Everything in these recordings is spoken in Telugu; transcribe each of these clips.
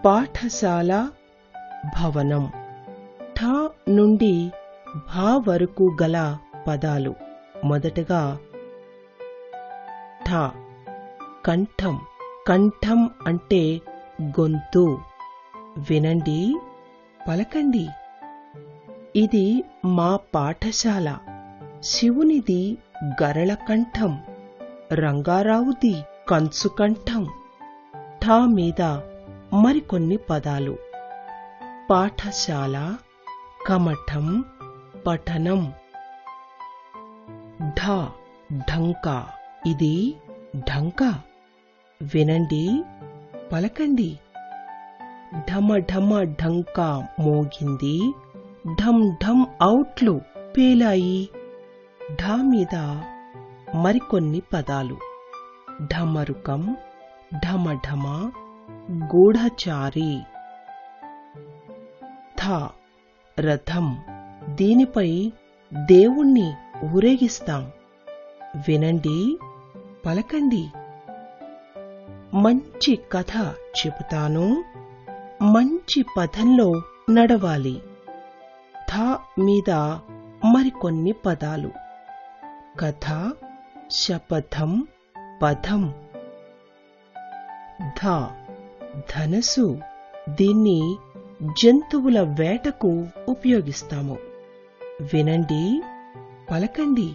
పాఠశాల, భవనం. ఠ నుండి భా వరకు గల పదాలు. మొదటగా ఠ. కంఠం. కంఠం అంటే గొంతు. వినండి, పలకండి. ఇది మా పాఠశాల. శివునిది గరళ కంఠం, రంగారావుది కంచు కంఠం. ఠ మీద మరికొన్ని పదాలు. పాఠశాల, కమఠం, పఠనం. ఢ. ఢంకా. ఇది ఢంకా. వినండి, పలకండి. ఢమ ఢమ ఢంకా మోగింది, ఢం ఢం ఔట్లు పేలాయి. ఢ మీద మరికొన్ని పదాలు. ఢమరుకం, ఢమఢమ, గూఢచారి. థ. రథం. దీనిపై దేవుణ్ణి ఊరేగిస్తాం. వినండి, పలకండి. మంచి కథ చెబుతాను, మంచి పథంలో నడవాలి. థ మీద మరికొన్ని పదాలు. కథ, శపథం, పథం. ధ. ధనస్సు. దీన్ని జంతువుల వేటకు ఉపయోగిస్తాము. వినండి, పలకండి.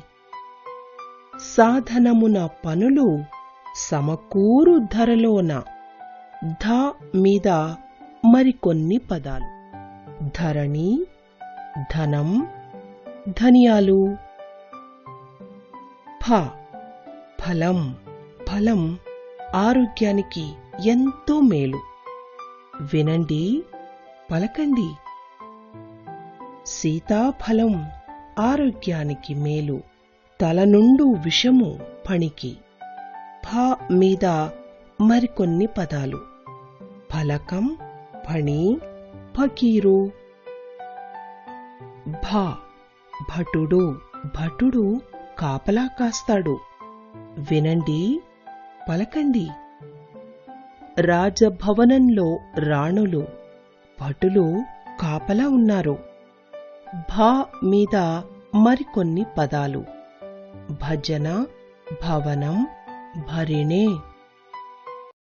సాధనమున పనులు సమకూరు ధరలోన. ధ మీద మరికొన్ని పదాలు. ధరణి, ధనం, ధనియాలు. ఫ. ఫలం. ఫలం ఆరోగ్యానికి ఎంతో మేలు. వినండి, పలకండి. సీతాఫలం ఆరోగ్యానికి మేలు, తలనుండు విషము పనికి. ఫ మీద మరికొన్ని పదాలు. ఫలకం, ఫణి, ఫకీరు. భ. భటుడు. భటుడు కాపలా కాస్తాడు. వినండి, పలకండి. రాజభవనంలో రాణులు, భటులు కాపలా ఉన్నారు. భా మీద మరికొన్ని పదాలు. భజన, భవనం, భరిణే.